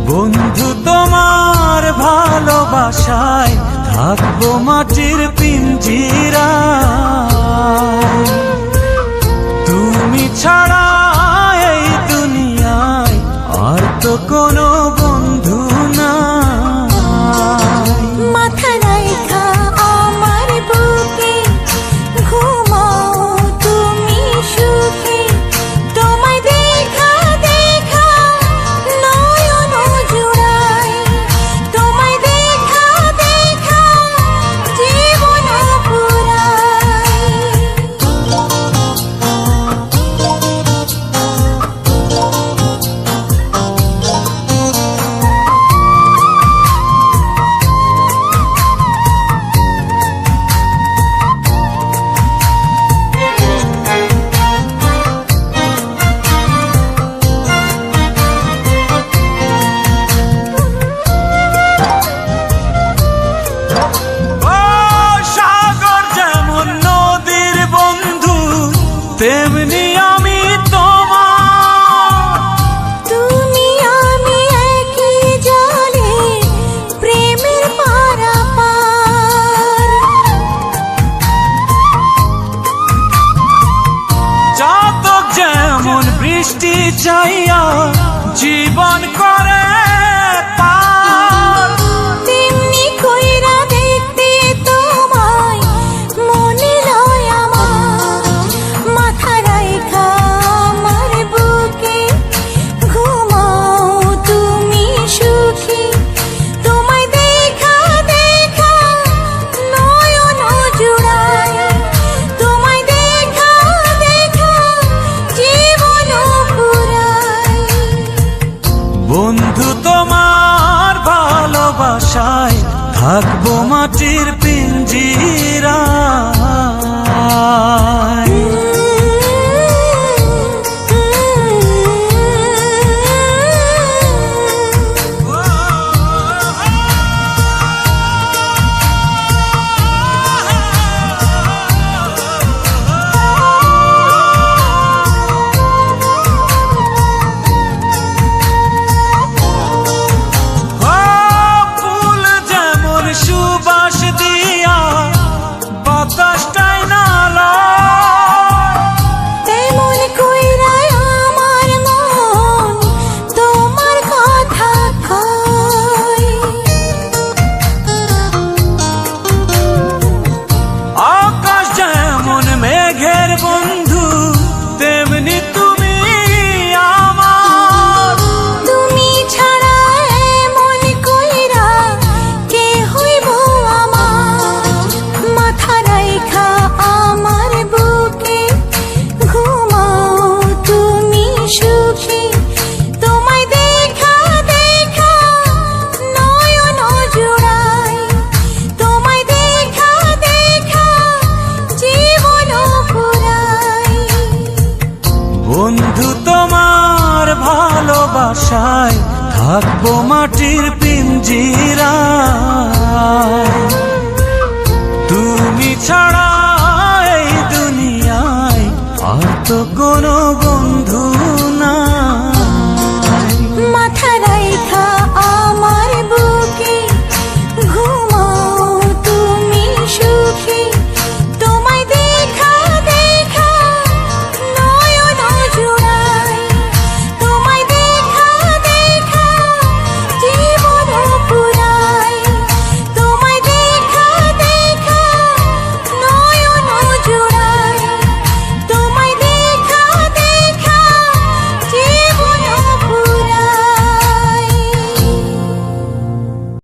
বন্ধু তোমার ভালোবাসায় থাকবো মাটির পিঞ্জিরায়, তুমি ছাড়া এই দুনিয়ায় আর তো কোনো বন্ধু নাই। মাথা রাইখা আমার বুকে ঘুমাও তুমি সুখে, তোমায় দেখা দেখা নয়ন জুড়াই, তোমায় দেখা দেখা জীবন পুরাই। তেমনি আমি তোমার, তুমি আমি একই জলে প্রেমের পারাপার। চাতক যেমন বৃষ্টি চাইয়া জীবন করে পার, তেমনি কইরা দেখতে তোমায় মনে লয় আমার। মাথা রাইখা আমার বুকে ঘুমাও তুমি সুখী, তোমায় দেখা দেখা নয়ন জুড়াই, তোমায় দেখা দেখা জীবন পুরাই। বন্ধু তোমার ভালোবাসায় থাকবো মাটির পিঞ্জিরায়। সুবাস দিয়া বাতাসটাই না তেমন কইরা আমার মন তোমার কথা কয়। আকাশ যেমন মেঘের বন্ধু তেমনি তুমি আমার, তুমি ছাড়া এমন কইরা কে হইব আমার। মাথা রাইখা আমার বুকে ঘুমাও তুমি সুখী, তোমায় দেখা দেখা নয়ন জুড়াই, তোমায় দেখা দেখা জীবন পুরাই। বন্ধু তোমার ভালোবাসায় থাকবো মাটির পিঞ্জিরায়, তুমি ছাড়া এই দুনিয়ায় আর তো কোনো বন্ধু না।